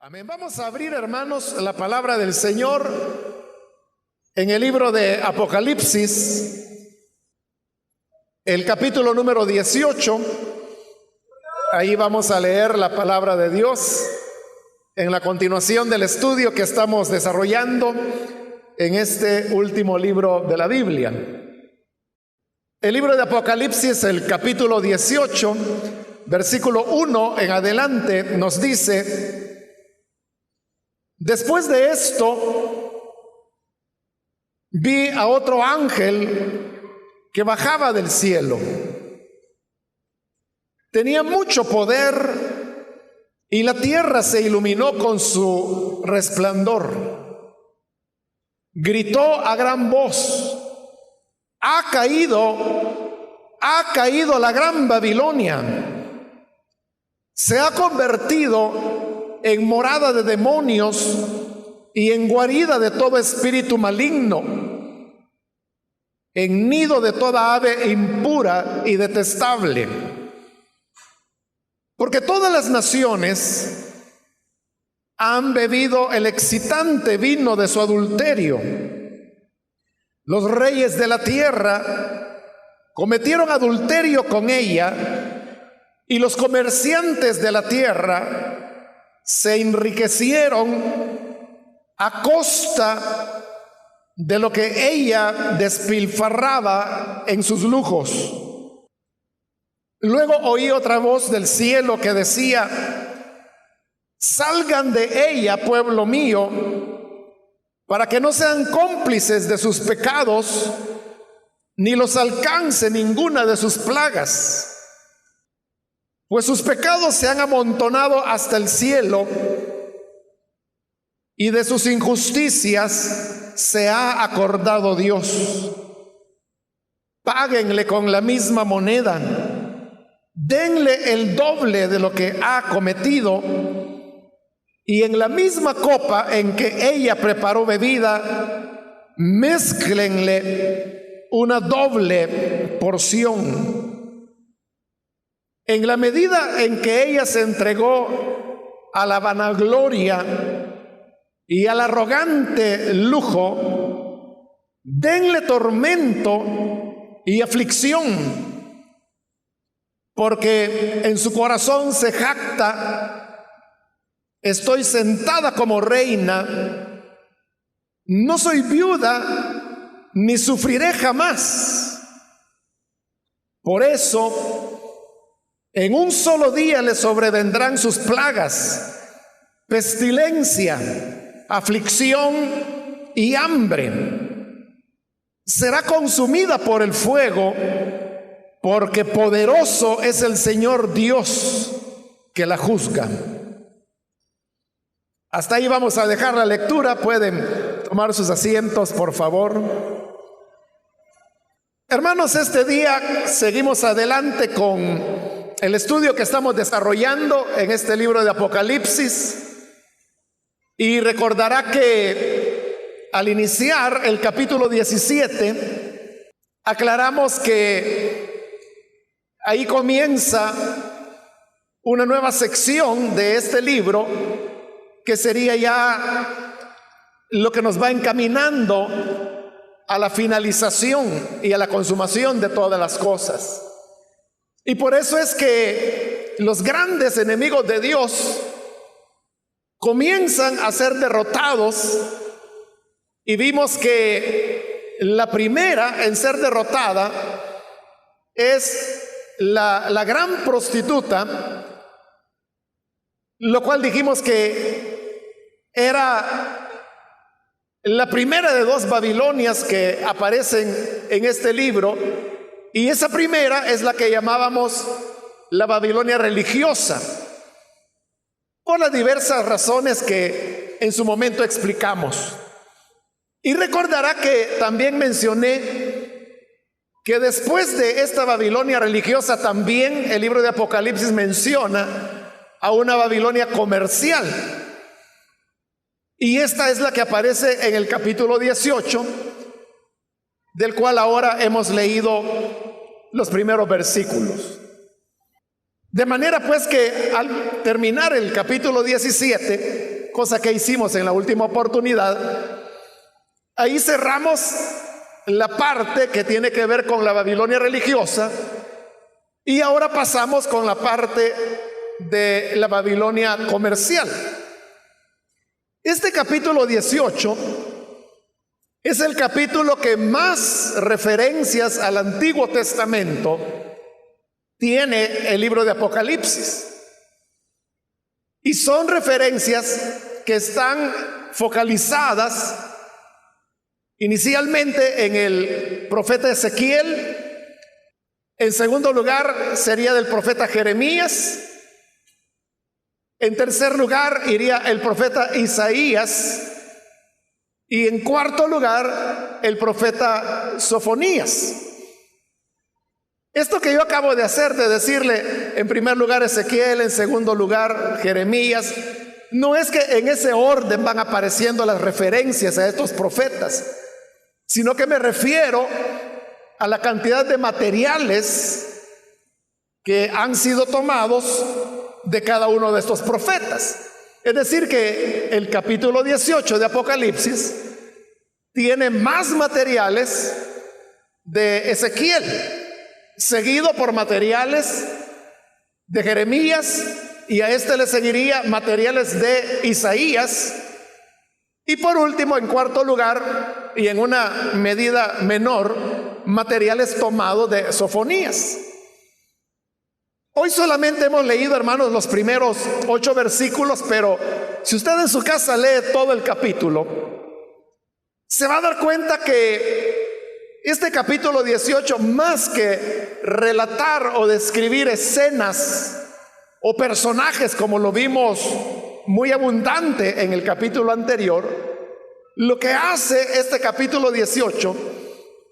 Amén. Vamos a abrir, hermanos, la palabra del Señor en el libro de Apocalipsis, el capítulo número 18. Ahí vamos a leer la palabra de Dios en la continuación del estudio que estamos desarrollando en este último libro de la Biblia. El libro de Apocalipsis, el capítulo 18, versículo 1 en adelante, nos dice: después de esto, vi a otro ángel que bajaba del cielo. Tenía mucho poder y la tierra se iluminó con su resplandor. Gritó a gran voz: ha caído la gran Babilonia. Se ha convertido en morada de demonios y en guarida de todo espíritu maligno, en nido de toda ave impura y detestable. Porque todas las naciones han bebido el excitante vino de su adulterio. Los reyes de la tierra cometieron adulterio con ella, y los comerciantes de la tierra se enriquecieron a costa de lo que ella despilfarraba en sus lujos. Luego oí otra voz del cielo que decía: salgan de ella, pueblo mío, para que no sean cómplices de sus pecados, ni los alcance ninguna de sus plagas. Pues sus pecados se han amontonado hasta el cielo, y de sus injusticias se ha acordado Dios. Páguenle con la misma moneda, denle el doble de lo que ha cometido, y en la misma copa en que ella preparó bebida, mézclenle una doble porción. En la medida en que ella se entregó a la vanagloria y al arrogante lujo, denle tormento y aflicción, porque en su corazón se jacta: estoy sentada como reina, no soy viuda, ni sufriré jamás. Por eso, en un solo día le sobrevendrán sus plagas, pestilencia, aflicción y hambre. Será consumida por el fuego, porque poderoso es el Señor Dios que la juzga. Hasta ahí vamos a dejar la lectura. Pueden tomar sus asientos, por favor. Hermanos, este día seguimos adelante con el estudio que estamos desarrollando en este libro de Apocalipsis, y recordará que al iniciar el capítulo 17 aclaramos que ahí comienza una nueva sección de este libro, que sería ya lo que nos va encaminando a la finalización y a la consumación de todas las cosas. Y por eso es que los grandes enemigos de Dios comienzan a ser derrotados, y vimos que la primera en ser derrotada es la gran prostituta, lo cual dijimos que era la primera de dos Babilonias que aparecen en este libro. Y esa primera es la que llamábamos la Babilonia religiosa, por las diversas razones que en su momento explicamos. Y recordará que también mencioné que después de esta Babilonia religiosa, también el libro de Apocalipsis menciona a una Babilonia comercial. Y esta es la que aparece en el capítulo 18, del cual ahora hemos leído los primeros versículos. De manera pues que al terminar el capítulo 17, cosa que hicimos en la última oportunidad, ahí cerramos la parte que tiene que ver con la Babilonia religiosa y ahora pasamos con la parte de la Babilonia comercial. Este capítulo 18 es el capítulo que más referencias al Antiguo Testamento tiene el libro de Apocalipsis. Y son referencias que están focalizadas inicialmente en el profeta Ezequiel. En segundo lugar sería del profeta Jeremías. En tercer lugar iría el profeta Isaías. Y en cuarto lugar el profeta Sofonías. Esto que yo acabo de hacer, de decirle en primer lugar Ezequiel, en segundo lugar Jeremías, no es que en ese orden van apareciendo las referencias a estos profetas, sino que me refiero a la cantidad de materiales que han sido tomados de cada uno de estos profetas. Es decir, que el capítulo 18 de Apocalipsis tiene más materiales de Ezequiel, seguido por materiales de Jeremías, y a este le seguiría materiales de Isaías, y por último, en cuarto lugar, y en una medida menor, materiales tomados de Sofonías. Hoy solamente hemos leído, hermanos, los primeros 8 versículos, pero si usted en su casa lee todo el capítulo, se va a dar cuenta que este capítulo 18, más que relatar o describir escenas o personajes como lo vimos muy abundante en el capítulo anterior, lo que hace este capítulo 18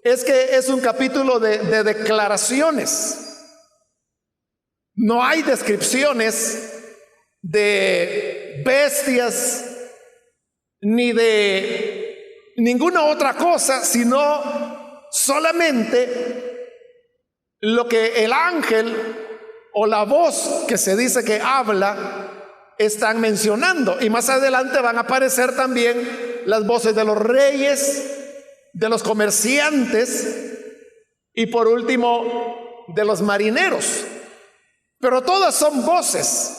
es que es un capítulo de declaraciones. No hay descripciones de bestias ni de ninguna otra cosa, sino solamente lo que el ángel o la voz que se dice que habla están mencionando. Y más adelante van a aparecer también las voces de los reyes, de los comerciantes y por último de los marineros. Pero todas son voces.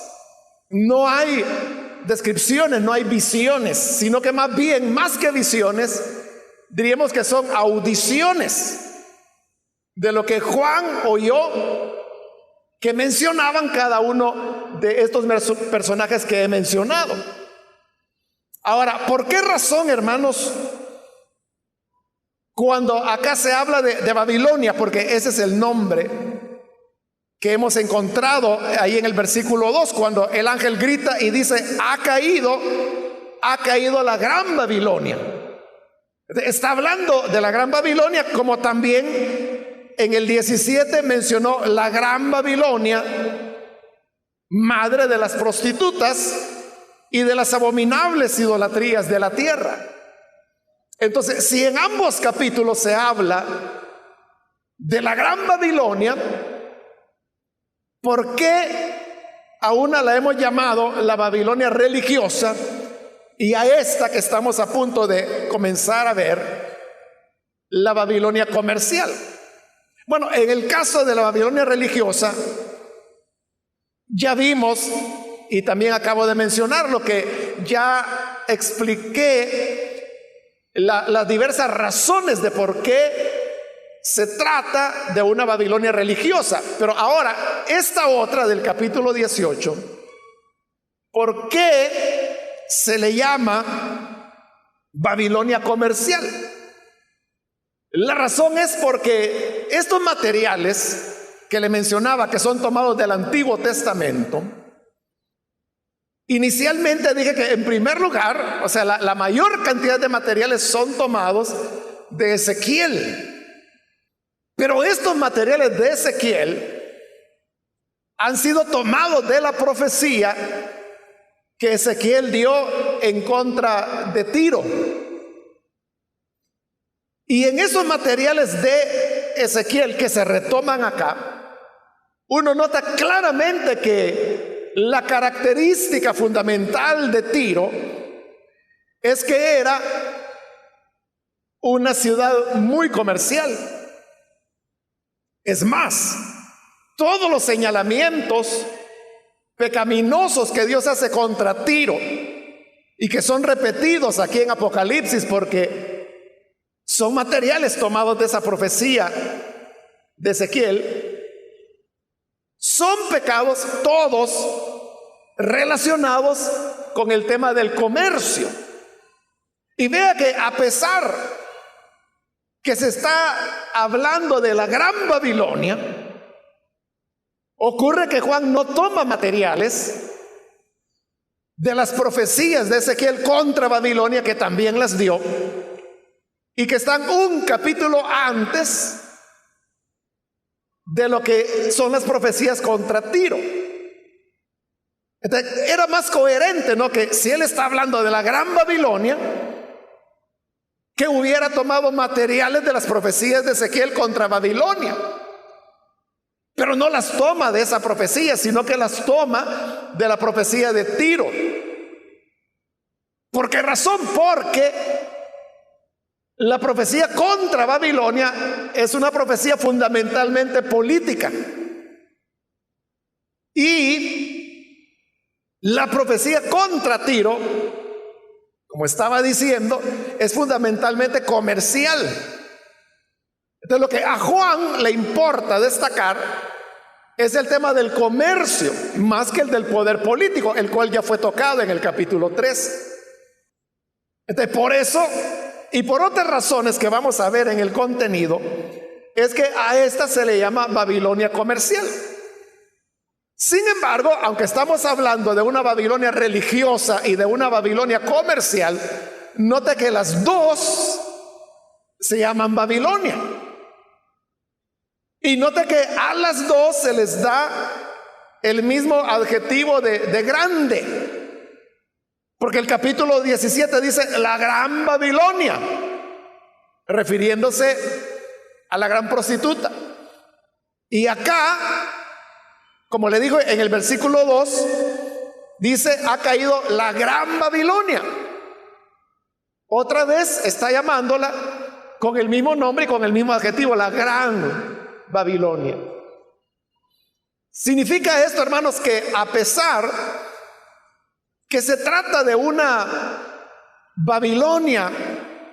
No hay descripciones, no hay visiones, sino que más bien, más que visiones, diríamos que son audiciones de lo que Juan oyó, que mencionaban cada uno de estos personajes que he mencionado. Ahora, ¿por qué razón, hermanos, cuando acá se habla de Babilonia, porque ese es el nombre que hemos encontrado ahí en el versículo 2, cuando el ángel grita y dice, ha caído la gran Babilonia? Está hablando de la gran Babilonia, como también en el 17 mencionó la gran Babilonia, madre de las prostitutas y de las abominables idolatrías de la tierra. Entonces, si en ambos capítulos se habla de la gran Babilonia, ¿por qué a una la hemos llamado la Babilonia religiosa y a esta que estamos a punto de comenzar a ver, la Babilonia comercial? Bueno, en el caso de la Babilonia religiosa, ya vimos, y también acabo de mencionar lo que ya expliqué, las diversas razones de por qué se trata de una Babilonia religiosa. Pero ahora, esta otra del capítulo 18, ¿por qué se le llama Babilonia comercial? La razón es porque estos materiales que le mencionaba, que son tomados del Antiguo Testamento, inicialmente dije que en primer lugar, o sea, la mayor cantidad de materiales son tomados de Ezequiel. Pero estos materiales de Ezequiel han sido tomados de la profecía que Ezequiel dio en contra de Tiro. Y en esos materiales de Ezequiel que se retoman acá, uno nota claramente que la característica fundamental de Tiro es que era una ciudad muy comercial. Es más, todos los señalamientos pecaminosos que Dios hace contra Tiro y que son repetidos aquí en Apocalipsis porque son materiales tomados de esa profecía de Ezequiel, son pecados todos relacionados con el tema del comercio. Y vea que a pesar que se está hablando de la Gran Babilonia, ocurre que Juan no toma materiales de las profecías de Ezequiel contra Babilonia, que también las dio, y que están un capítulo antes de lo que son las profecías contra Tiro. Entonces, era más coherente, ¿no?, que si él está hablando de la Gran Babilonia, que hubiera tomado materiales de las profecías de Ezequiel contra Babilonia. Pero no las toma de esa profecía, sino que las toma de la profecía de Tiro. ¿Por qué razón? Porque la profecía contra Babilonia es una profecía fundamentalmente política. Y la profecía contra Tiro, como estaba diciendo, es fundamentalmente comercial. Entonces, lo que a Juan le importa destacar es el tema del comercio, más que el del poder político, el cual ya fue tocado en el capítulo 3. Entonces, por eso y por otras razones que vamos a ver en el contenido, es que a esta se le llama Babilonia comercial. Sin embargo, aunque estamos hablando de una Babilonia religiosa y de una Babilonia comercial, note que las dos se llaman Babilonia. Y note que a las dos se les da el mismo adjetivo de grande. Porque el capítulo 17 dice la Gran Babilonia, refiriéndose a la gran prostituta. Y acá, como le digo en el versículo 2, dice ha caído la Gran Babilonia. Otra vez está llamándola con el mismo nombre y con el mismo adjetivo, la Gran Babilonia. Significa esto, hermanos, que a pesar que se trata de una Babilonia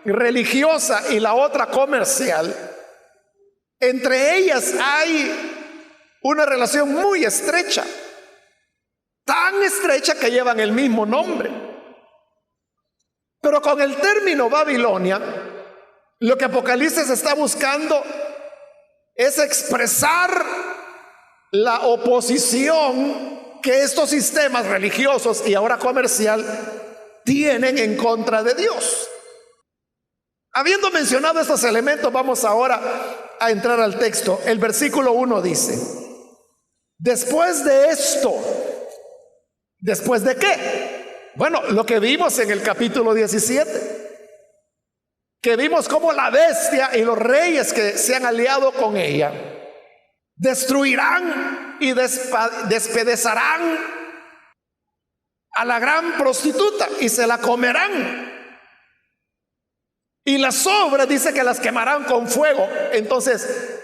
religiosa y la otra comercial, entre ellas hay una relación muy estrecha, tan estrecha que llevan el mismo nombre. Pero con el término Babilonia, lo que Apocalipsis está buscando es expresar la oposición que estos sistemas religiosos y ahora comercial tienen en contra de Dios. Habiendo mencionado estos elementos, vamos ahora a entrar al texto. El versículo 1 dice: después de esto, ¿después de qué? Bueno, lo que vimos en el capítulo 17, que vimos cómo la bestia y los reyes que se han aliado con ella destruirán y despedazarán a la gran prostituta y se la comerán. Y las sobras dice que las quemarán con fuego. Entonces,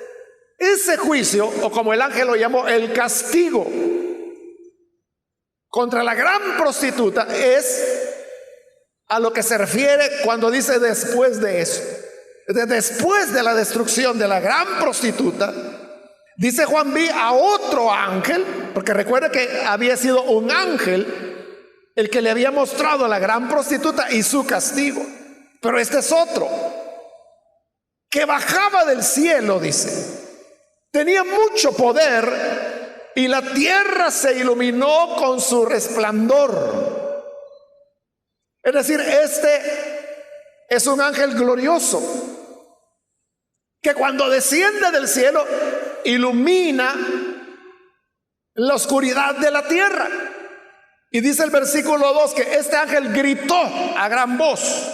ese juicio, o como el ángel lo llamó, el castigo contra la gran prostituta, es a lo que se refiere cuando dice después de eso. Después de la destrucción de la gran prostituta, dice Juan, vi a otro ángel, porque recuerda que había sido un ángel el que le había mostrado a la gran prostituta y su castigo. Pero este es otro, que bajaba del cielo, dice. Tenía mucho poder y la tierra se iluminó con su resplandor. Es decir, este es un ángel glorioso que cuando desciende del cielo ilumina la oscuridad de la tierra. Y dice el versículo 2 que este ángel gritó a gran voz.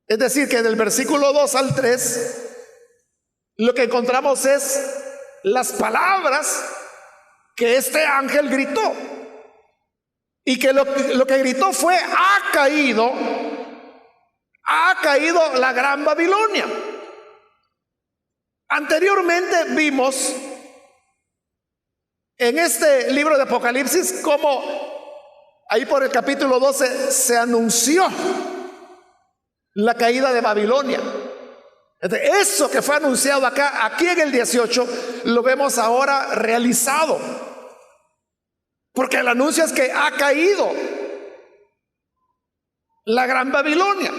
Es decir, que del versículo 2 al 3 lo que encontramos es las palabras que este ángel gritó. y que lo que gritó fue: ha caído la gran Babilonia. Anteriormente vimos en este libro de Apocalipsis cómo ahí por el capítulo 12 se anunció la caída de Babilonia. Eso que fue anunciado acá, aquí en el 18, lo vemos ahora realizado. Porque el anuncio es que ha caído la gran Babilonia.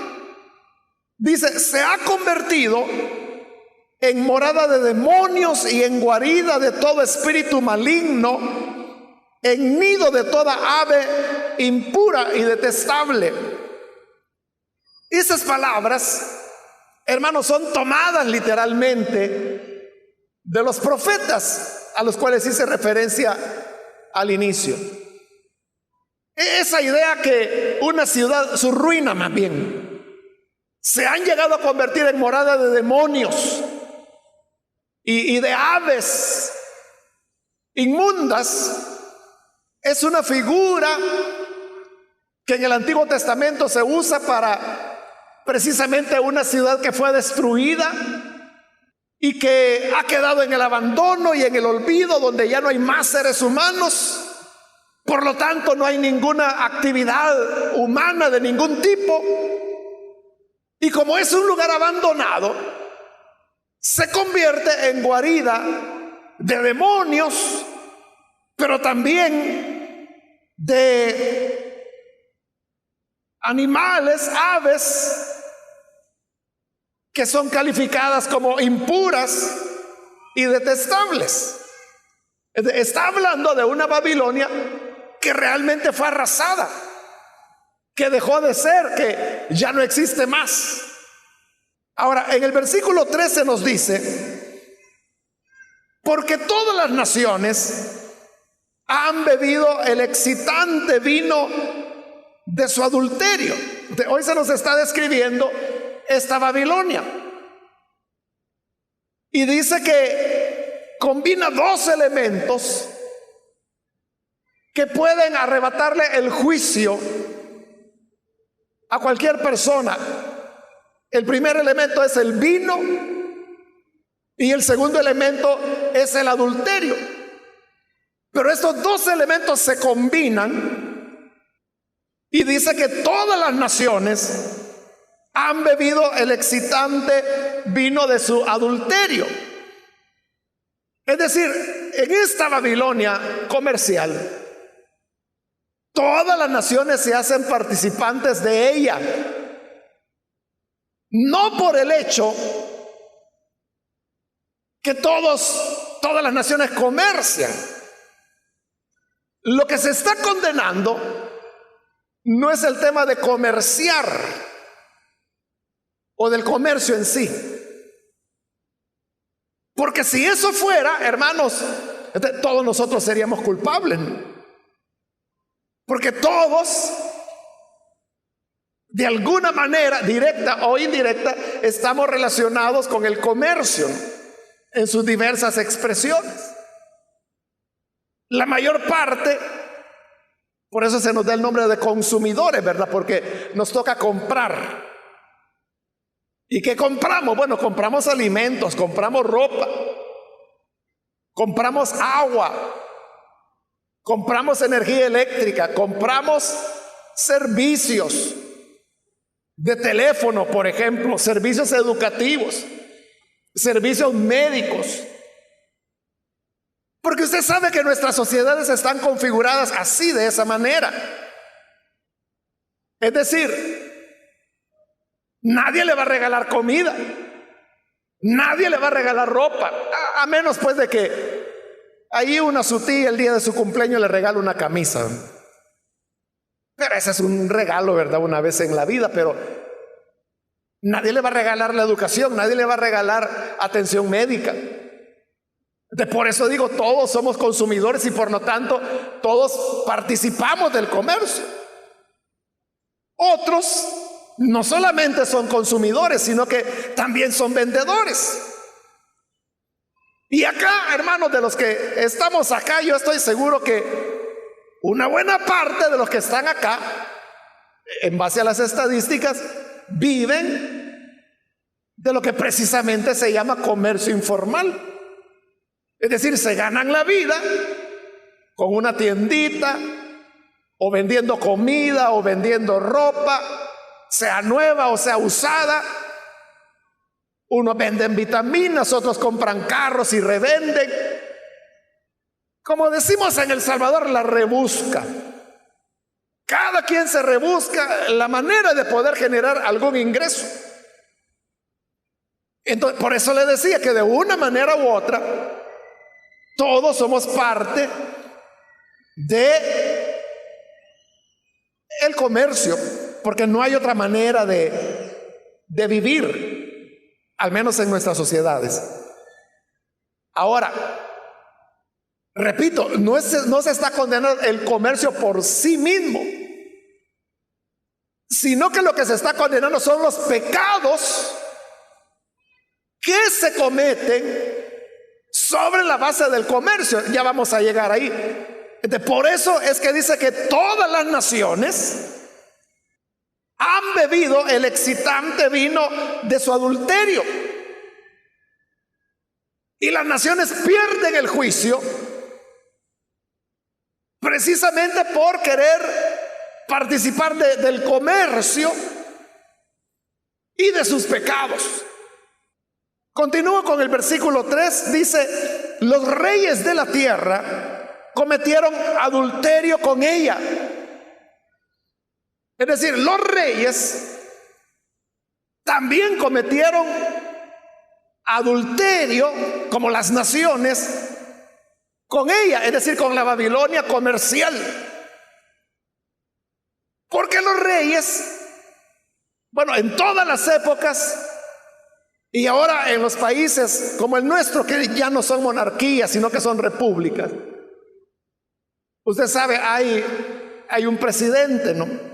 Dice: se ha convertido en morada de demonios y en guarida de todo espíritu maligno, en nido de toda ave impura y detestable. Esas palabras, hermanos, son tomadas literalmente de los profetas a los cuales hice referencia al inicio. Esa idea que una ciudad, su ruina más bien, se han llegado a convertir en morada de demonios y de aves inmundas, es una figura que en el Antiguo Testamento se usa para precisamente una ciudad que fue destruida y que ha quedado en el abandono y en el olvido, donde ya no hay más seres humanos. Por lo tanto, no hay ninguna actividad humana de ningún tipo. Y como es un lugar abandonado, se convierte en guarida de demonios, pero también de animales, aves, que son calificadas como impuras y detestables. Está hablando de una Babilonia que realmente fue arrasada, que dejó de ser, que ya no existe más. Ahora, en el versículo 13 nos dice: porque todas las naciones han bebido el excitante vino de su adulterio. Hoy se nos está describiendo esta Babilonia, y dice que combina dos elementos que pueden arrebatarle el juicio a cualquier persona. El primer elemento es el vino y el segundo elemento es el adulterio. Pero estos dos elementos se combinan y dice que todas las naciones han bebido el excitante vino de su adulterio. Es decir, en esta Babilonia comercial, todas las naciones se hacen participantes de ella. No por el hecho que todas las naciones comercian. Lo que se está condenando no es el tema de comerciar o del comercio en sí. Porque si eso fuera, hermanos, todos nosotros seríamos culpables. Porque todos, de alguna manera, directa o indirecta, estamos relacionados con el comercio en sus diversas expresiones. La mayor parte, por eso se nos da el nombre de consumidores, ¿verdad? Porque nos toca comprar. ¿Y qué compramos? Bueno, compramos alimentos, compramos ropa, compramos agua, compramos energía eléctrica, compramos servicios de teléfono, por ejemplo, servicios educativos, servicios médicos. Porque usted sabe que nuestras sociedades están configuradas así, de esa manera. Es decir, nadie le va a regalar comida, nadie le va a regalar ropa, a menos pues de que ahí una su tía el día de su cumpleaños le regala una camisa. Pero ese es un regalo, ¿verdad? Una vez en la vida, pero nadie le va a regalar la educación, nadie le va a regalar atención médica. Por eso digo, todos somos consumidores y por lo tanto todos participamos del comercio. Otros no solamente son consumidores, sino que también son vendedores. Y acá, hermanos, de los que estamos acá, yo estoy seguro que una buena parte de los que están acá, en base a las estadísticas, viven de lo que precisamente se llama comercio informal. Es decir, se ganan la vida con una tiendita, o vendiendo comida, o vendiendo ropa, sea nueva o sea usada. Unos venden vitaminas, otros compran carros y revenden. Como decimos en El Salvador, la rebusca. Cada quien se rebusca la manera de poder generar algún ingreso. Entonces, por eso le decía que de una manera u otra, todos somos parte de el comercio, porque no hay otra manera de vivir, al menos en nuestras sociedades. Ahora, repito, no se está condenando el comercio por sí mismo, sino que lo que se está condenando son los pecados que se cometen sobre la base del comercio. Ya vamos a llegar ahí. Por eso es que dice que todas las naciones han bebido el excitante vino de su adulterio, y las naciones pierden el juicio precisamente por querer participar del comercio y de sus pecados. Continúo con el versículo 3, dice: los reyes de la tierra cometieron adulterio con ella. Es decir, los reyes también cometieron adulterio, como las naciones, con ella, es decir, con la Babilonia comercial. Porque los reyes, bueno, en todas las épocas, y ahora en los países como el nuestro, que ya no son monarquías, sino que son repúblicas, usted sabe, hay un presidente, ¿no?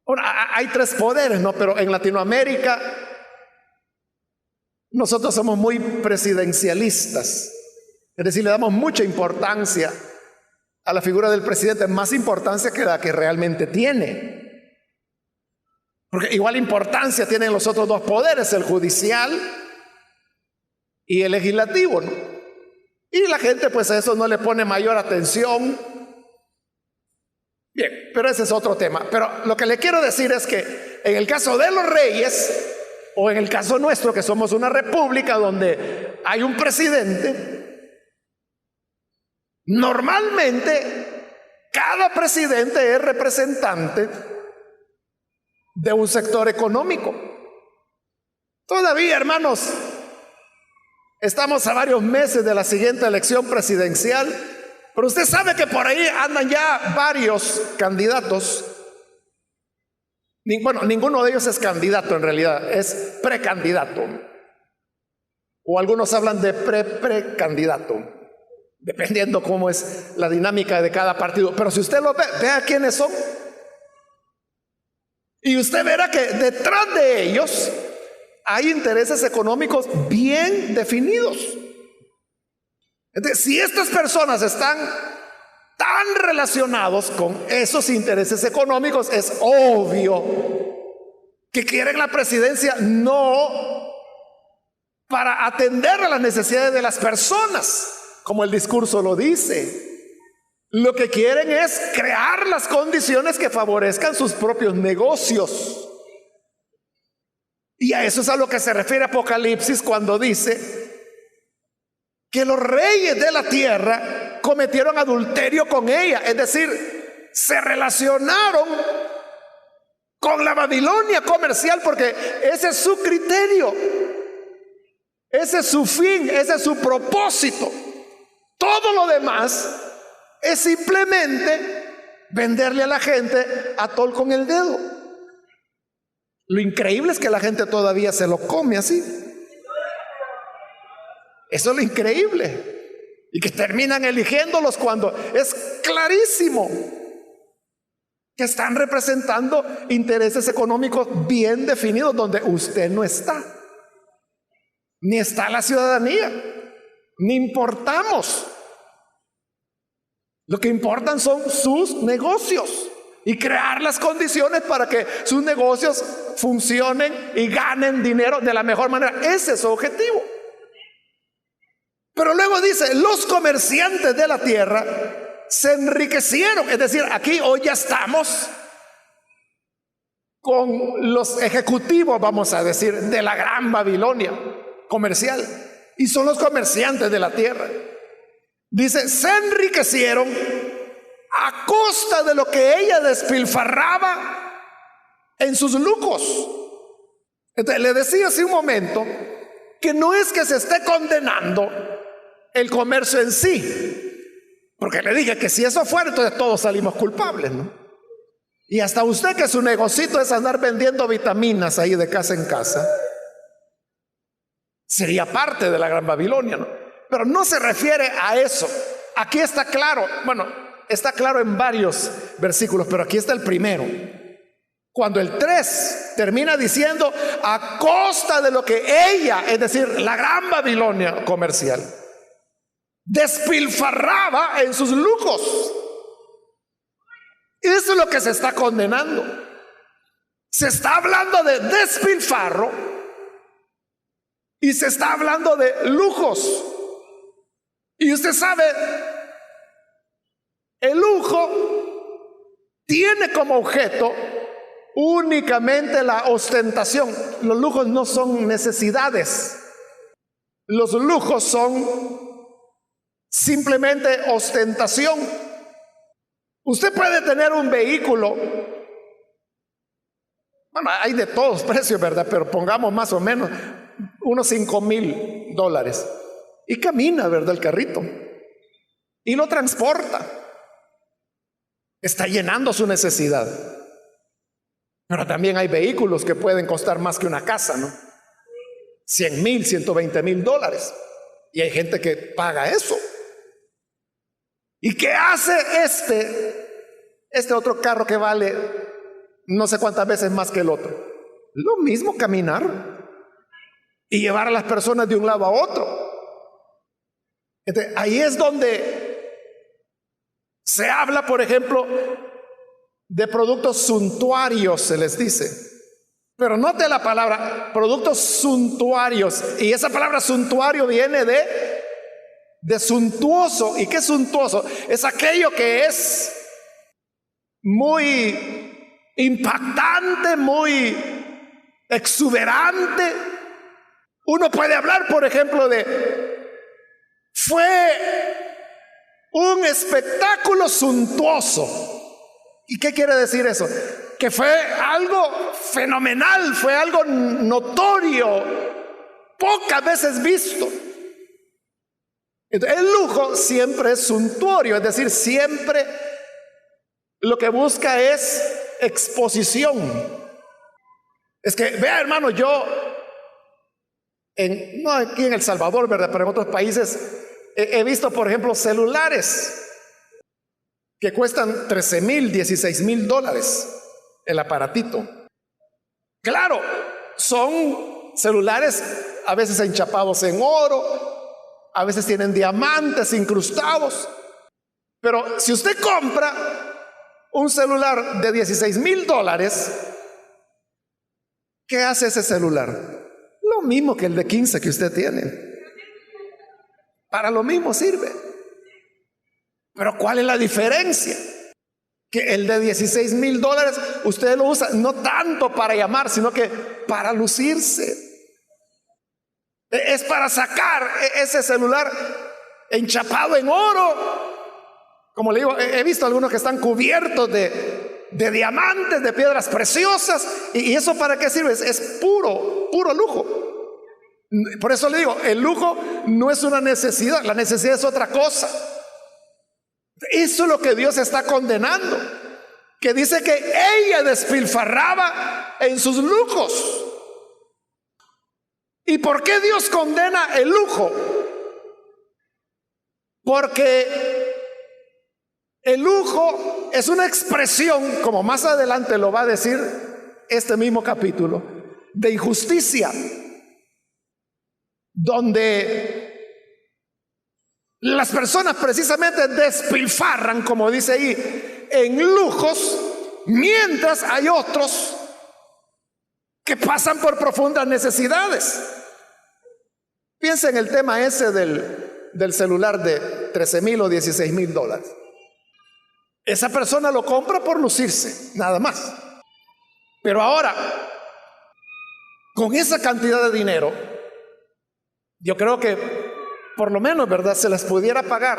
Bueno, hay tres poderes, ¿no? Pero en Latinoamérica nosotros somos muy presidencialistas. Es decir, le damos mucha importancia a la figura del presidente, más importancia que la que realmente tiene. Porque igual importancia tienen los otros dos poderes, el judicial y el legislativo, ¿no? Y la gente pues a eso no le pone mayor atención. Bien, pero ese es otro tema. Pero lo que le quiero decir es que en el caso de los reyes, o en el caso nuestro, que somos una república donde hay un presidente, normalmente cada presidente es representante de un sector económico. Todavía, hermanos, estamos a varios meses de la siguiente elección presidencial, pero usted sabe que por ahí andan ya varios candidatos. Bueno, ninguno de ellos es candidato en realidad, es precandidato. O algunos hablan de precandidato, dependiendo cómo es la dinámica de cada partido. Pero si usted lo ve, vea quiénes son. Y usted verá que detrás de ellos hay intereses económicos bien definidos. Entonces, si estas personas están tan relacionados con esos intereses económicos, es obvio que quieren la presidencia no para atender a las necesidades de las personas, como el discurso lo dice. Lo que quieren es crear las condiciones que favorezcan sus propios negocios. Y a eso es a lo que se refiere Apocalipsis cuando dice que los reyes de la tierra cometieron adulterio con ella. Es decir, se relacionaron con la Babilonia comercial, porque ese es su criterio, ese es su fin, ese es su propósito. Todo lo demás es simplemente venderle a la gente atol con el dedo. Lo increíble es que la gente todavía se lo come así. Eso es lo increíble. Y que terminan eligiéndolos cuando es clarísimo que están representando intereses económicos bien definidos donde usted no está, ni está la ciudadanía, ni importamos. Lo que importan son sus negocios y crear las condiciones para que sus negocios funcionen y ganen dinero de la mejor manera. Ese es su objetivo. Pero luego dice, los comerciantes de la tierra se enriquecieron. Es decir, aquí hoy ya estamos con los ejecutivos, vamos a decir, de la gran Babilonia comercial. Y son los comerciantes de la tierra. Dice, se enriquecieron a costa de lo que ella despilfarraba en sus lucros. Entonces, le decía hace un momento que no es que se esté condenando el comercio en sí, porque le dije que si eso fuera, entonces todos salimos culpables, ¿no? Y hasta usted, que su negocito es andar vendiendo vitaminas ahí de casa en casa, sería parte de la gran Babilonia, ¿no? Pero no se refiere a eso. Aquí está claro, bueno, está claro en varios versículos, pero aquí está el primero. Cuando el 3 termina diciendo, a costa de lo que ella, es decir, la gran Babilonia comercial, despilfarraba en sus lucros. Eso es lo que se está condenando. Se está hablando de despilfarro y se está hablando de lujos. Y usted sabe, el lujo tiene como objeto únicamente la ostentación. Los lujos no son necesidades. Los lujos son simplemente ostentación. Usted puede tener un vehículo, bueno, hay de todos precios, ¿verdad? Pero pongamos más o menos unos $5,000 y camina, ¿verdad? El carrito y lo transporta, está llenando su necesidad. Pero también hay vehículos que pueden costar más que una casa, ¿no? $100,000, $120,000, y hay gente que paga eso. ¿Y qué hace este otro carro que vale no sé cuántas veces más que el otro? Lo mismo, caminar y llevar a las personas de un lado a otro. Entonces, ahí es donde se habla, por ejemplo, de productos suntuarios, se les dice. Pero note la palabra, productos suntuarios. Y esa palabra suntuario viene de suntuoso. ¿Y qué es suntuoso? Es aquello que es muy impactante, muy exuberante. Uno puede hablar, por ejemplo, fue un espectáculo suntuoso. ¿Y qué quiere decir eso? Que fue algo fenomenal, fue algo notorio, pocas veces visto. Entonces, el lujo siempre es suntuorio, es decir, siempre lo que busca es exposición. Es que, vea, hermano, yo, no aquí en El Salvador, ¿verdad? Pero en otros países he visto, por ejemplo, celulares que cuestan $13,000, $16,000 el aparatito. Claro, son celulares a veces enchapados en oro, a veces tienen diamantes incrustados. Pero si usted compra un celular de $16,000, ¿qué hace ese celular? Lo mismo que el de 15 que usted tiene. Para lo mismo sirve. Pero ¿cuál es la diferencia? Que el de $16,000 usted lo usa no tanto para llamar, sino que para lucirse. Es para sacar ese celular enchapado en oro. Como le digo, he visto algunos que están cubiertos de diamantes, de piedras preciosas. ¿Y eso para qué sirve? Es puro lujo. Por eso le digo, el lujo no es una necesidad, la necesidad es otra cosa. Eso es lo que Dios está condenando, que dice que ella despilfarraba en sus lujos. ¿Y por qué Dios condena el lujo? Porque el lujo es una expresión, como más adelante lo va a decir este mismo capítulo, de injusticia, donde Las personas precisamente despilfarran, como dice ahí, en lujos, mientras hay otros que pasan por profundas necesidades. Piensa en el tema ese del celular de 13,000 o 16,000 dólares. Esa persona lo compra por lucirse, nada más. Pero ahora, con esa cantidad de dinero, yo creo que por lo menos, ¿verdad?, se les pudiera pagar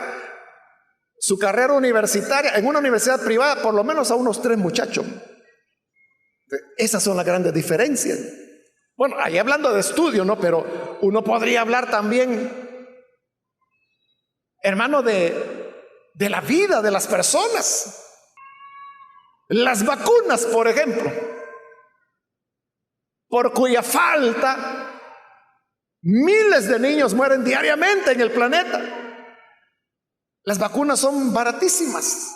su carrera universitaria en una universidad privada, por lo menos a unos 3 muchachos. Esas son las grandes diferencias. Bueno, ahí hablando de estudio, ¿no? Pero uno podría hablar también, hermano, de la vida de las personas. Las vacunas, por ejemplo, por cuya falta miles de niños mueren diariamente en el planeta. Las vacunas son baratísimas.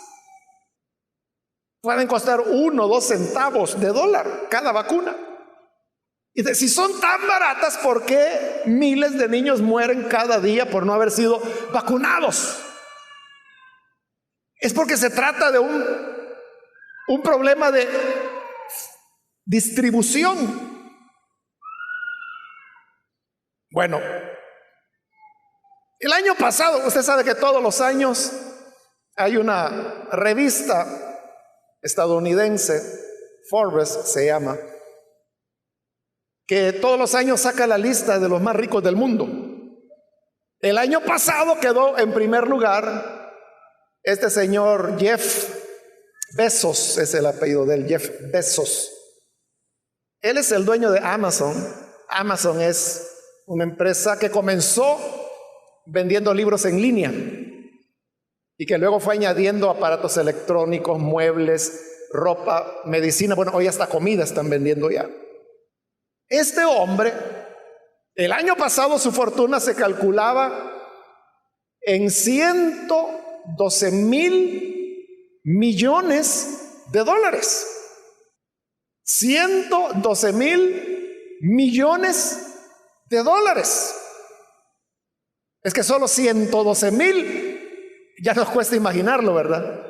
Pueden costar 1 o 2 centavos de dólar cada vacuna. Y si son tan baratas, ¿por qué miles de niños mueren cada día por no haber sido vacunados? Es porque se trata de un problema de distribución. Bueno, el año pasado, usted sabe que todos los años hay una revista estadounidense, Forbes se llama, que todos los años saca la lista de los más ricos del mundo. El año pasado quedó en primer lugar este señor Jeff Bezos, es el apellido de él, Jeff Bezos. Él es el dueño de Amazon. Amazon es una empresa que comenzó vendiendo libros en línea y que luego fue añadiendo aparatos electrónicos, muebles, ropa, medicina. Bueno, hoy hasta comida están vendiendo ya. Este hombre, el año pasado su fortuna se calculaba en 112,000 millones de dólares. 112,000 millones de dólares. Es que solo 112,000 ya nos cuesta imaginarlo, ¿verdad?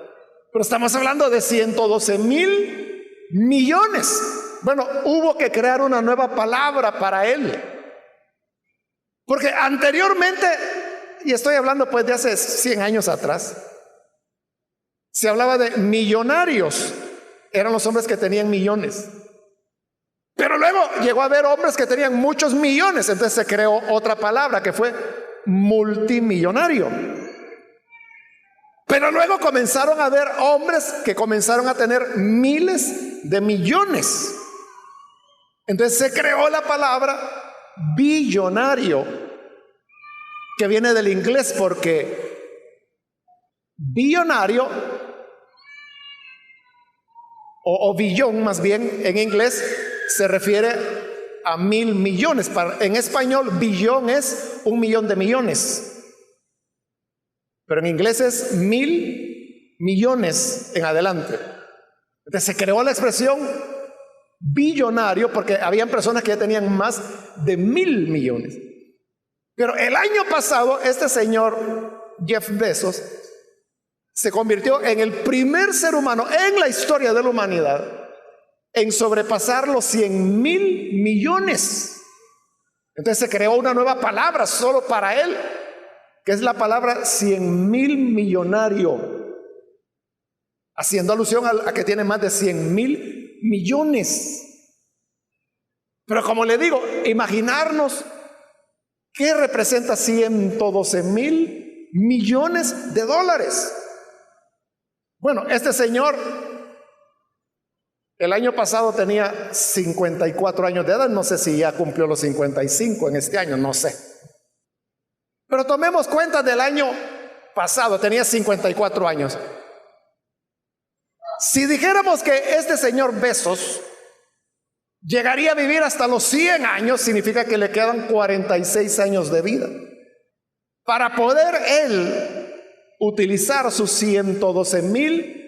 Pero estamos hablando de 112,000 millones. Bueno, hubo que crear una nueva palabra para él, porque anteriormente, y estoy hablando pues de hace 100 años atrás, se hablaba de millonarios. Eran los hombres que tenían millones. Pero luego llegó a haber hombres que tenían muchos millones. Entonces se creó otra palabra que fue multimillonario. Pero luego comenzaron a haber hombres que comenzaron a tener miles de millones. Entonces se creó la palabra billonario, que viene del inglés, porque billonario o billón más bien en inglés se refiere a 1,000 millones. En español billón es 1,000,000 de millones, pero en inglés es 1,000 millones en adelante. Entonces se creó la expresión billonario porque habían personas que ya tenían más de 1,000 millones. Pero el año pasado este señor Jeff Bezos se convirtió en el primer ser humano en la historia de la humanidad en sobrepasar los 100,000 millones. Entonces se creó una nueva palabra solo para él, que es la palabra 100,000 millonario, haciendo alusión a que tiene más de 100,000 millones. Pero como le digo, imaginarnos qué representa 112,000 millones de dólares. Bueno, este señor el año pasado tenía 54 años de edad. No sé si ya cumplió los 55 en este año, no sé. Pero tomemos cuenta del año pasado, tenía 54 años. Si dijéramos que este señor Bezos llegaría a vivir hasta los 100 años, significa que le quedan 46 años de vida para poder él utilizar sus 112,000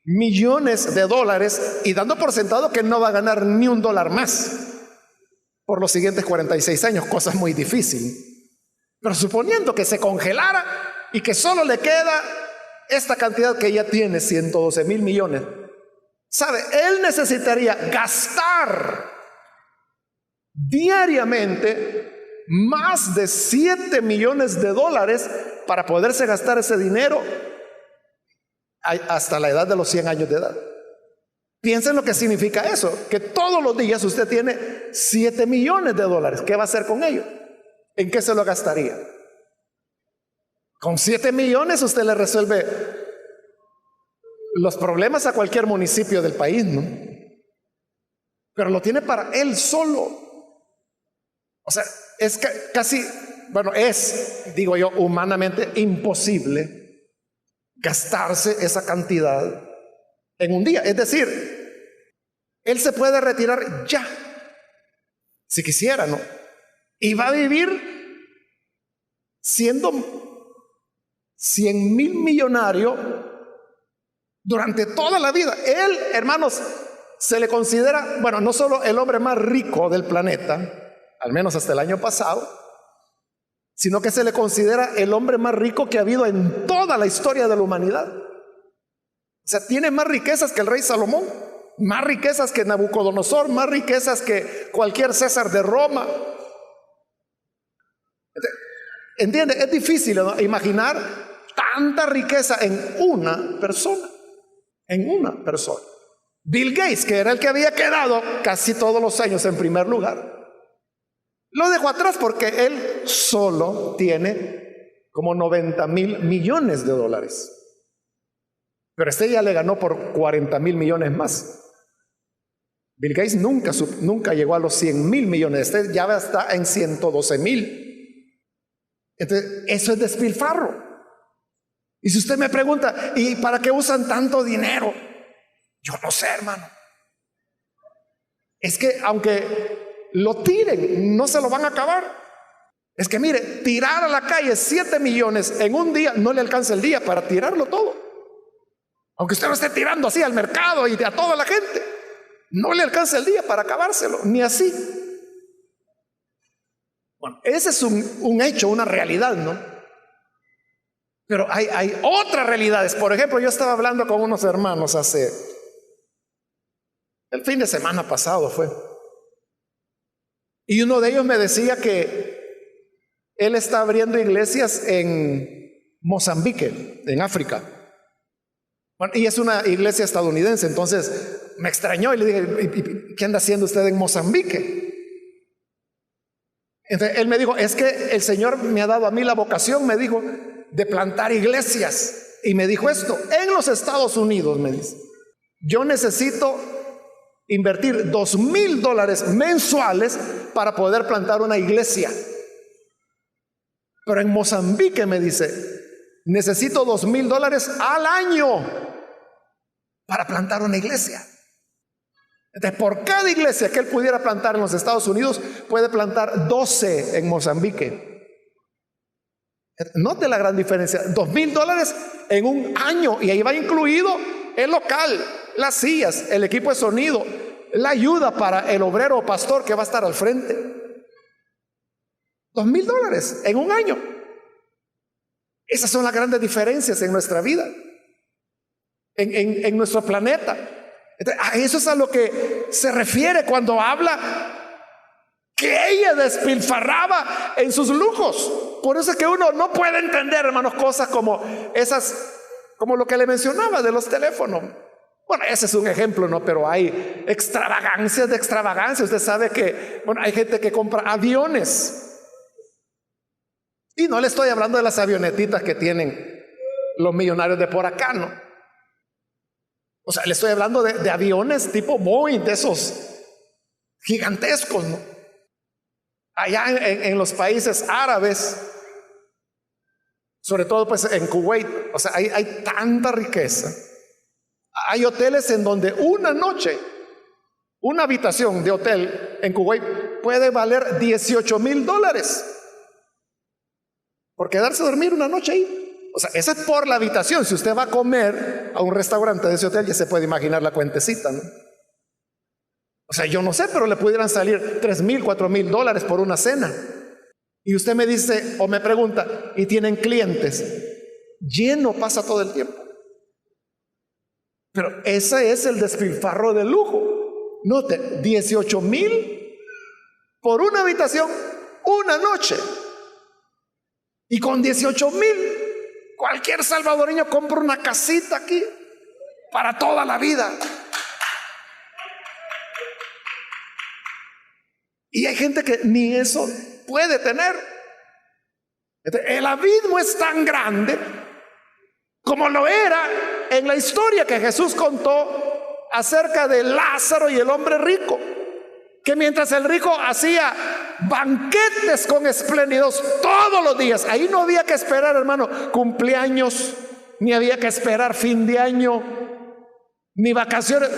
millones de dólares, y dando por sentado que no va a ganar ni un dólar más por los siguientes 46 años, cosa muy difícil. Pero suponiendo que se congelara, y que solo le queda esta cantidad que ya tiene, 112,000 millones. ¿Sabe? Él necesitaría gastar diariamente más de 7 millones de dólares para poderse gastar ese dinero hasta la edad de los 100 años de edad. Piensen lo que significa eso, que todos los días usted tiene 7 millones de dólares. ¿Qué va a hacer con ellos? ¿En qué se lo gastaría? Con 7 millones usted le resuelve los problemas a cualquier municipio del país, ¿no? Pero lo tiene para él solo. O sea, es casi, bueno, digo yo, humanamente imposible gastarse esa cantidad en un día. Es decir, él se puede retirar ya, si quisiera, ¿no? Y va a vivir siendo 100,000 millonario durante toda la vida. Él, hermanos, se le considera, bueno, no solo el hombre más rico del planeta, al menos hasta el año pasado, sino que se le considera el hombre más rico que ha habido en toda la historia de la humanidad. O sea, tiene más riquezas que el rey Salomón, más riquezas que Nabucodonosor, más riquezas que cualquier César de Roma. ¿Entiende? Es difícil, ¿no?, imaginar tanta riqueza en una persona. En una persona. Bill Gates, que era el que había quedado casi todos los años en primer lugar, lo dejó atrás porque él solo tiene como 90,000 millones de dólares. Pero este ya le ganó por 40,000 millones más. Bill Gates nunca llegó a los 100,000 millones. Este ya está en 112,000. Entonces, eso es despilfarro. Y si usted me pregunta, ¿y para qué usan tanto dinero? Yo no sé, hermano. Es que aunque lo tiren, no se lo van a acabar. Es que mire, tirar a la calle 7 millones en un día, no le alcanza el día para tirarlo todo. Aunque usted lo esté tirando así al mercado y a toda la gente, no le alcanza el día para acabárselo, ni así. Bueno, ese es un hecho, una realidad, ¿no? Pero hay otras realidades. Por ejemplo, yo estaba hablando con unos hermanos el fin de semana pasado fue, y uno de ellos me decía que él está abriendo iglesias en Mozambique, en África. Bueno, y es una iglesia estadounidense. Entonces me extrañó y le dije, ¿qué anda haciendo usted en Mozambique? Entonces él me dijo, es que el Señor me ha dado a mí la vocación, me dijo, de plantar iglesias. Y me dijo esto: en los Estados Unidos, me dice, yo necesito invertir $2,000 mensuales para poder plantar una iglesia. Pero en Mozambique, me dice, necesito $2,000 al año para plantar una iglesia. Entonces, por cada iglesia que él pudiera plantar en los Estados Unidos, puede plantar 12 en Mozambique. Note la gran diferencia: $2,000 en un año, y ahí va incluido el local, las sillas, el equipo de sonido, la ayuda para el obrero o pastor que va a estar al frente. $2,000 en un año. Esas son las grandes diferencias en nuestra vida, en nuestro planeta. A eso es a lo que se refiere cuando habla que ella despilfarraba en sus lujos. Por eso es que uno no puede entender, hermanos, cosas como esas, como lo que le mencionaba de los teléfonos. Bueno, ese es un ejemplo, ¿no? Pero hay extravagancias de extravagancias. Usted sabe que, bueno, hay gente que compra aviones. Y no le estoy hablando de las avionetitas que tienen los millonarios de por acá, ¿no? O sea, le estoy hablando de aviones tipo Boeing, de esos gigantescos, ¿no? Allá en los países árabes, sobre todo pues en Kuwait, o sea, hay tanta riqueza. Hay hoteles en donde una noche, una habitación de hotel en Kuwait puede valer $18,000 por quedarse a dormir una noche ahí. O sea, eso es por la habitación. Si usted va a comer a un restaurante de ese hotel, ya se puede imaginar la cuentecita, ¿no? O sea, yo no sé, pero le pudieran salir $3,000, $4,000 por una cena. Y usted me dice o me pregunta, ¿y tienen clientes? lleno pasa todo el tiempo. Pero ese es el despilfarro de lujo. Note, 18,000 por una habitación, una noche. Y con 18,000, cualquier salvadoreño compra una casita aquí para toda la vida. Y hay gente que ni eso puede tener. El abismo es tan grande como lo era en la historia que Jesús contó acerca de Lázaro y el hombre rico, que mientras el rico hacía banquetes con espléndidos todos los días, ahí no había que esperar, hermano, cumpleaños, ni había que esperar fin de año, ni vacaciones.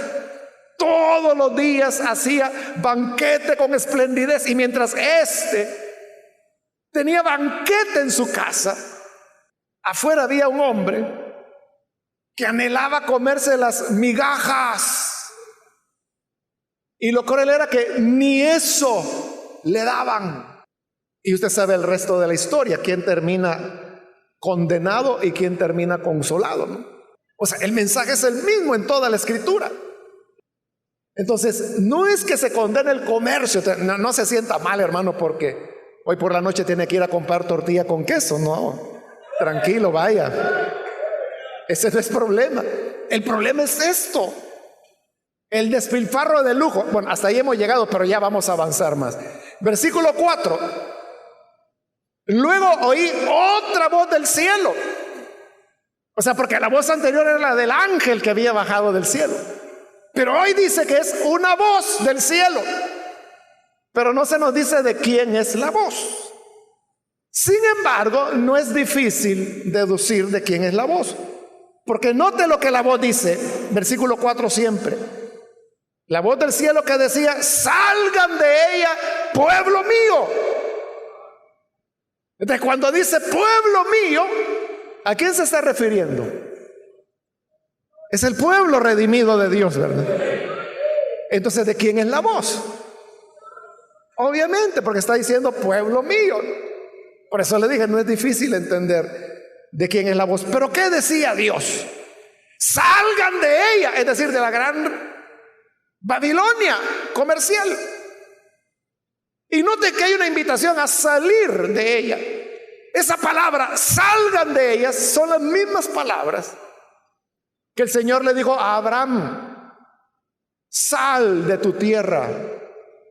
Todos los días hacía banquete con esplendidez, y mientras tenía banquete en su casa, afuera había un hombre que anhelaba comerse las migajas, y lo cruel era que ni eso le daban. Y usted sabe el resto de la historia, quién termina condenado y quién termina consolado, ¿no? O sea, el mensaje es el mismo en toda la escritura. Entonces, no es que se condene el comercio. No se sienta mal, hermano, porque hoy por la noche tiene que ir a comprar tortilla con queso. No, tranquilo, vaya. Ese no es problema. El problema es esto: el despilfarro de lujo. Bueno, hasta ahí hemos llegado, pero ya vamos a avanzar más. Versículo 4. Luego oí otra voz del cielo. O sea, porque la voz anterior era la del ángel que había bajado del cielo. Pero hoy dice que es una voz del cielo, pero no se nos dice de quién es la voz. Sin embargo, no es difícil deducir de quién es la voz, porque note lo que la voz dice, versículo 4 siempre. La voz del cielo que decía: salgan de ella, pueblo mío. Entonces, cuando dice pueblo mío, ¿a quién se está refiriendo? Es el pueblo redimido de Dios, ¿verdad? Entonces, ¿de quién es la voz? Obviamente, porque está diciendo pueblo mío. Por eso le dije, no es difícil entender de quién es la voz. Pero ¿qué decía Dios? Salgan de ella, es decir, de la gran Babilonia comercial. Y note que hay una invitación a salir de ella. Esa palabra, salgan de ella, son las mismas palabras que el Señor le dijo a Abraham: sal de tu tierra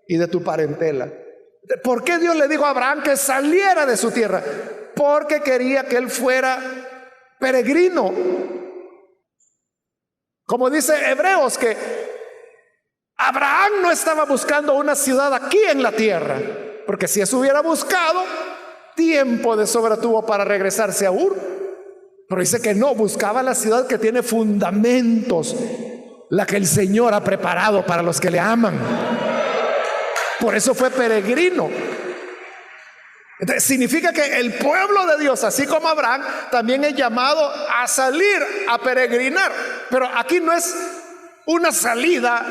y de tu parentela. ¿Por qué Dios le dijo a Abraham que saliera de su tierra? Porque quería que él fuera peregrino. Como dice Hebreos, que Abraham no estaba buscando una ciudad aquí en la tierra, porque si eso hubiera buscado, tiempo de sobra tuvo para regresarse a Ur. Pero dice que no, buscaba la ciudad que tiene fundamentos, la que el Señor ha preparado para los que le aman. Por eso fue peregrino. Entonces, significa que el pueblo de Dios, así como Abraham, también es llamado a salir, a peregrinar. Pero aquí no es una salida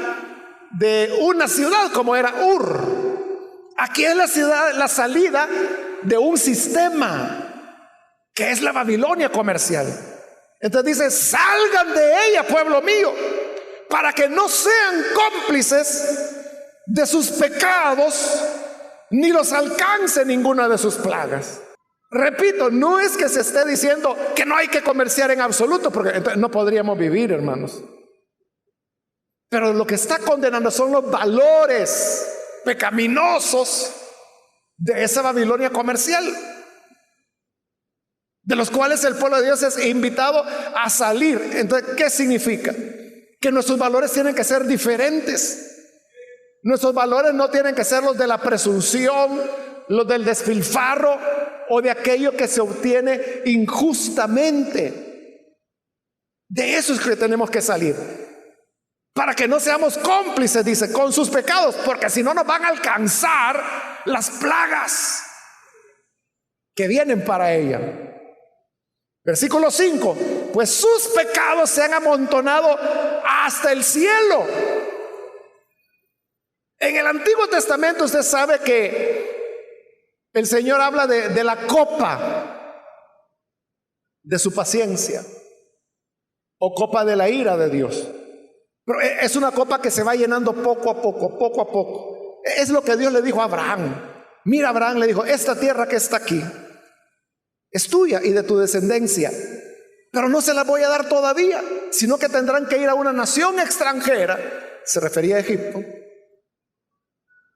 de una ciudad como era Ur. Aquí es la salida de un sistema, que es la Babilonia comercial. Entonces dice: salgan de ella, pueblo mío, para que no sean cómplices de sus pecados, ni los alcance ninguna de sus plagas. Repito, no es que se esté diciendo que no hay que comerciar en absoluto, porque entonces no podríamos vivir, hermanos. Pero lo que está condenando son los valores pecaminosos de esa Babilonia comercial, de los cuales el pueblo de Dios es invitado a salir. Entonces, ¿qué significa? Que nuestros valores tienen que ser diferentes. Nuestros valores no tienen que ser los de la presunción, los del despilfarro o de aquello que se obtiene injustamente. De eso es que tenemos que salir, para que no seamos cómplices, dice, con sus pecados, porque si no nos van a alcanzar las plagas que vienen para ella. Versículo 5: pues sus pecados se han amontonado hasta el cielo. En el Antiguo Testamento usted sabe que el Señor habla de la copa de su paciencia o copa de la ira de Dios. Pero es una copa que se va llenando poco a poco, poco a poco. Es lo que Dios le dijo a Abraham. Mira, Abraham le dijo, esta tierra que está aquí es tuya y de tu descendencia, pero no se la voy a dar todavía, sino que tendrán que ir a una nación extranjera, se refería a Egipto,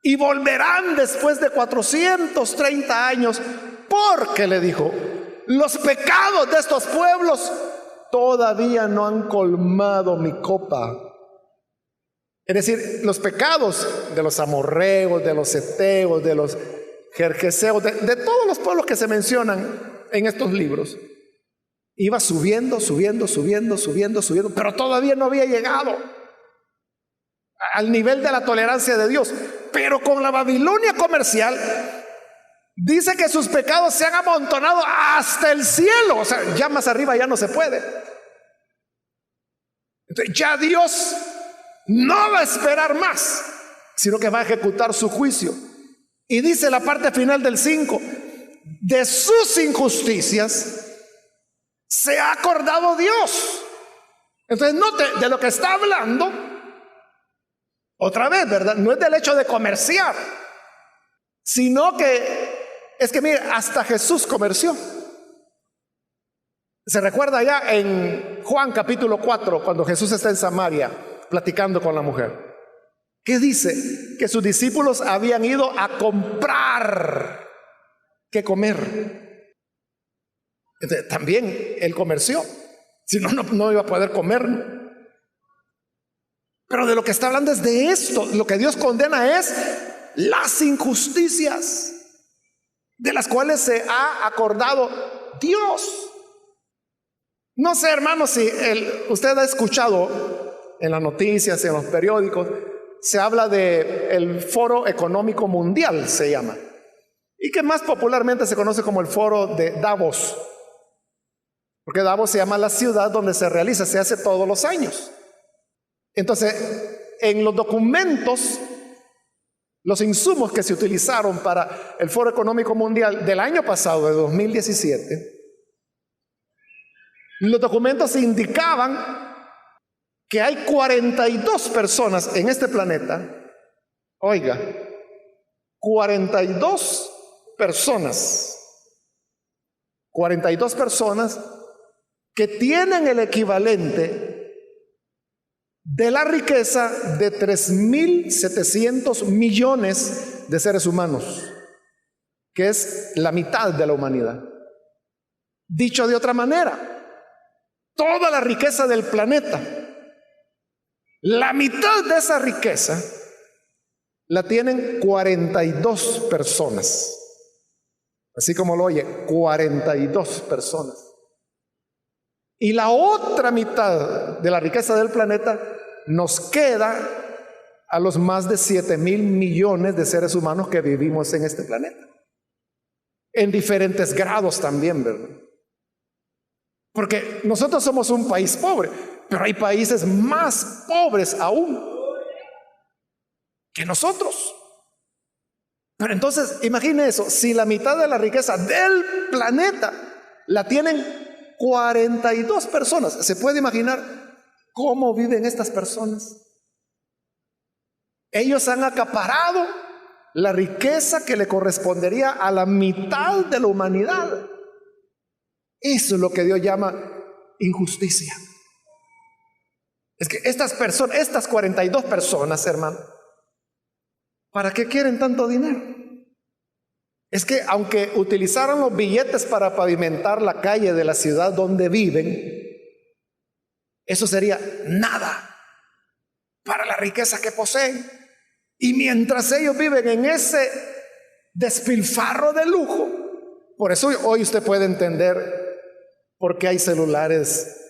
y volverán después de 430 años, porque le dijo, los pecados de estos pueblos todavía no han colmado mi copa. Es decir, los pecados de los amorreos, de los heteos, de los jerjeseos, de todos los pueblos que se mencionan en estos libros, iba subiendo, pero todavía no había llegado al nivel de la tolerancia de Dios. Pero con la Babilonia comercial, dice que sus pecados se han amontonado hasta el cielo. O sea, ya más arriba ya no se puede. Entonces, ya Dios no va a esperar más, sino que va a ejecutar su juicio. Y dice la parte final del 5, de sus injusticias se ha acordado Dios. Entonces note de lo que está hablando otra vez, ¿verdad? No es del hecho de comerciar, sino que es que mire, hasta Jesús comerció. Se recuerda ya en Juan capítulo 4, cuando Jesús está en Samaria platicando con la mujer, ¿qué dice? Que sus discípulos habían ido a comprar qué comer. Entonces, también él comerció, si no, no iba a poder comer. Pero de lo que está hablando es de esto. Lo que Dios condena es las injusticias de las cuales se ha acordado Dios. No sé, hermanos, si usted ha escuchado en las noticias, en los periódicos, se habla del Foro Económico Mundial, se llama, y que más popularmente se conoce como el Foro de Davos, porque Davos se llama la ciudad donde se realiza, se hace todos los años. Entonces, en los documentos, los insumos que se utilizaron para el Foro Económico Mundial del año pasado, de 2017, los documentos indicaban que hay 42 personas en este planeta, oiga, 42 personas que tienen el equivalente de la riqueza de 3.700 millones de seres humanos, que es la mitad de la humanidad. Dicho de otra manera, toda la riqueza del planeta, la mitad de esa riqueza la tienen 42 personas. Así como lo oye, 42 personas. Y la otra mitad de la riqueza del planeta nos queda a los más de 7.000 millones de seres humanos que vivimos en este planeta. En diferentes grados también, ¿verdad? Porque nosotros somos un país pobre, pero hay países más pobres aún que nosotros. Pero entonces, imagine eso, si la mitad de la riqueza del planeta la tienen 42 personas, ¿se puede imaginar cómo viven estas personas? Ellos han acaparado la riqueza que le correspondería a la mitad de la humanidad. Eso es lo que Dios llama injusticia. Es que estas personas, estas 42 personas, hermano, ¿para qué quieren tanto dinero? Es que aunque utilizaran los billetes para pavimentar la calle de la ciudad donde viven, eso sería nada para la riqueza que poseen. Y mientras ellos viven en ese despilfarro de lujo, por eso hoy usted puede entender por qué hay celulares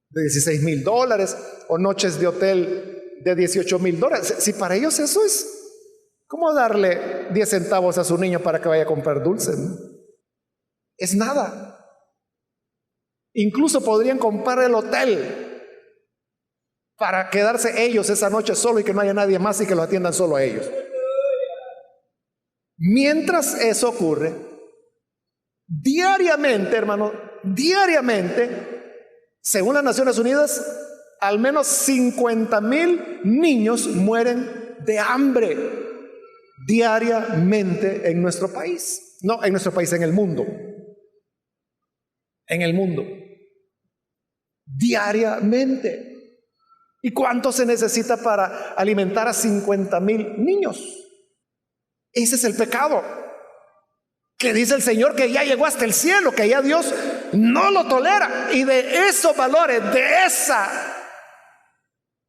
de $16,000 o noches de hotel de $18,000. Si para ellos eso es como darle 10 centavos a su niño para que vaya a comprar dulces, ¿no? Es nada. Incluso podrían comprar el hotel para quedarse ellos esa noche solo y que no haya nadie más y que los atiendan solo a ellos. Mientras eso ocurre, diariamente, hermano, diariamente, según las Naciones Unidas, al menos 50,000 niños mueren de hambre diariamente en nuestro país. No, en nuestro país, en el mundo. En el mundo. Diariamente. ¿Y cuánto se necesita para alimentar a 50,000 niños? Ese es el pecado, que dice el Señor que ya llegó hasta el cielo, que ya Dios no lo tolera. Y de esos valores, de esa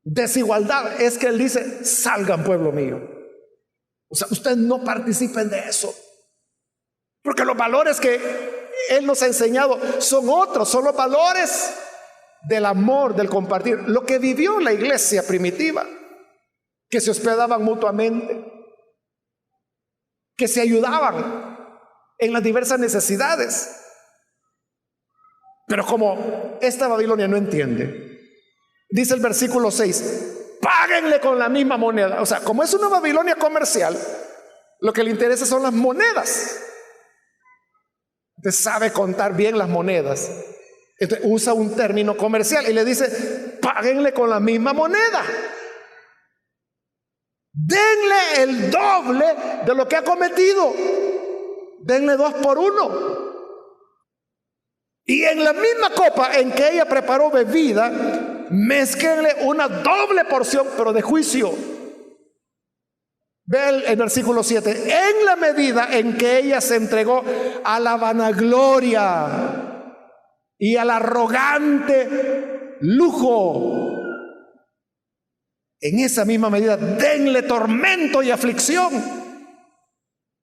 desigualdad, es que Él dice: salgan, pueblo mío. O sea, ustedes no participen de eso, porque los valores que Él nos ha enseñado son otros, son los valores del amor, del compartir, lo que vivió la iglesia primitiva, que se hospedaban mutuamente, que se ayudaban en las diversas necesidades. Pero como esta Babilonia no entiende, dice el versículo 6: páguenle con la misma moneda. O sea, como es una Babilonia comercial, lo que le interesa son las monedas. Usted sabe contar bien las monedas. Entonces usa un término comercial y le dice: páguenle con la misma moneda. Denle el doble de lo que ha cometido. Denle 2 por 1. Y en la misma copa en que ella preparó bebida, mézclenle una doble porción, pero de juicio. Ve el versículo 7: en la medida en que ella se entregó a la vanagloria y al arrogante lujo, en esa misma medida denle tormento y aflicción,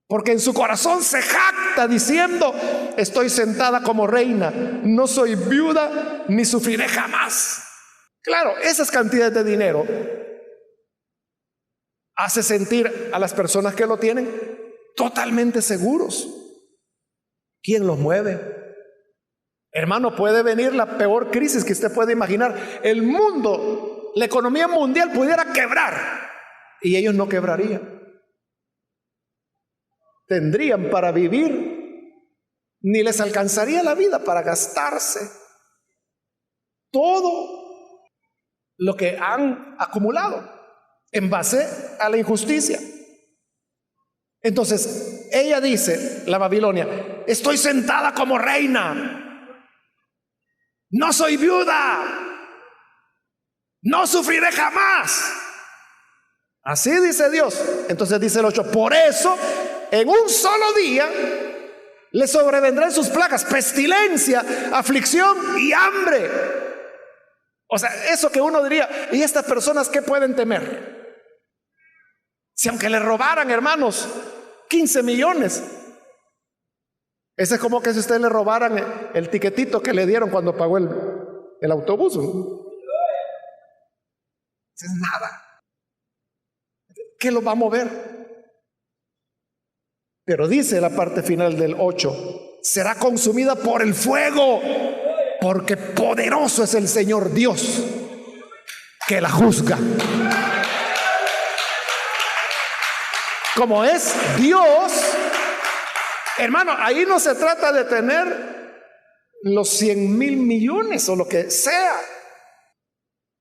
porque en su corazón se jacta diciendo: estoy sentada como reina, no soy viuda ni sufriré jamás. Claro, esas cantidades de dinero hace sentir a las personas que lo tienen totalmente seguros. ¿Quién los mueve? Hermano, puede venir la peor crisis que usted puede imaginar. El mundo, la economía mundial pudiera quebrar y ellos no quebrarían. Tendrían para vivir, ni les alcanzaría la vida para gastarse todo lo que han acumulado en base a la injusticia. Entonces ella dice, la Babilonia: estoy sentada como reina, no soy viuda, no sufriré jamás. Así dice Dios. Entonces dice el 8: por eso en un solo día le sobrevendrán sus plagas, pestilencia, aflicción y hambre. O sea, eso que uno diría: ¿y estas personas qué pueden temer? Si aunque le robaran, hermanos, 15 millones. Ese es como que si ustedes le robaran el tiquetito que le dieron cuando pagó el autobús. Eso es nada. ¿Qué lo va a mover? Pero dice la parte final del 8: será consumida por el fuego, porque poderoso es el Señor Dios que la juzga. Como es Dios, hermano, ahí no se trata de tener los 100,000 millones o lo que sea.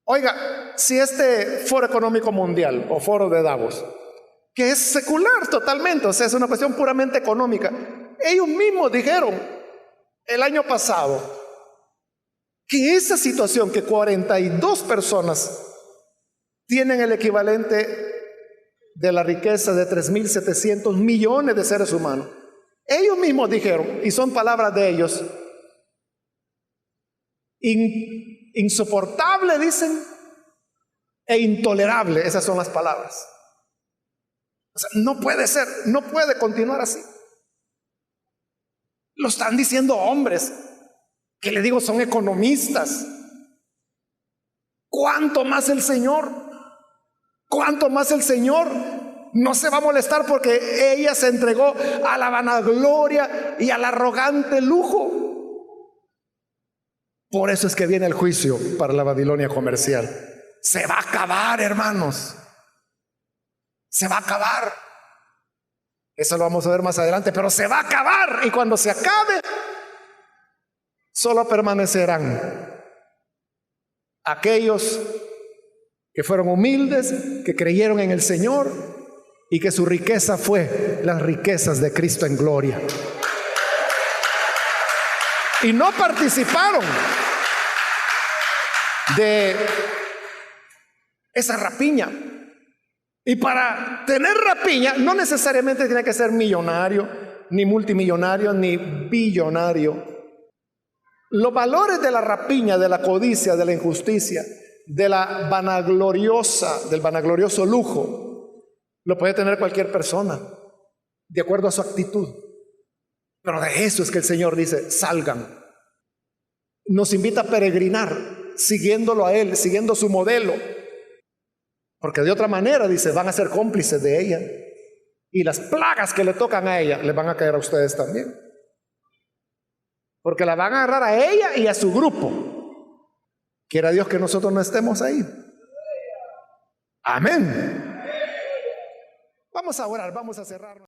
Oiga, si este Foro Económico Mundial o Foro de Davos, que es secular totalmente, o sea, es una cuestión puramente económica, ellos mismos dijeron el año pasado que esa situación, que 42 personas tienen el equivalente de la riqueza de 3.700 millones de seres humanos, ellos mismos dijeron, y son palabras de ellos: insoportable, dicen, e intolerable. Esas son las palabras. O sea, no puede ser, no puede continuar así. Lo están diciendo hombres que, le digo, son economistas. ¿Cuánto más el Señor? ¿Cuánto más el Señor no se va a molestar porque ella se entregó a la vanagloria y al arrogante lujo? Por eso es que viene el juicio para la Babilonia comercial. Se va a acabar, hermanos. Se va a acabar. Eso lo vamos a ver más adelante, pero se va a acabar. Y cuando se acabe, solo permanecerán aquellos que fueron humildes, que creyeron en el Señor y que su riqueza fue las riquezas de Cristo en gloria. Y no participaron de esa rapiña. Y para tener rapiña no necesariamente tiene que ser millonario, ni multimillonario, ni billonario. Los valores de la rapiña, de la codicia, de la injusticia, del vanaglorioso lujo, lo puede tener cualquier persona, de acuerdo a su actitud. Pero de eso es que el Señor dice, salgan. Nos invita a peregrinar, siguiéndolo a Él, siguiendo su modelo. Porque de otra manera, dice, van a ser cómplices de ella. Y las plagas que le tocan a ella, le van a caer a ustedes también. Porque la van a agarrar a ella y a su grupo. Quiera Dios que nosotros no estemos ahí. Amén. Vamos a orar, vamos a cerrar.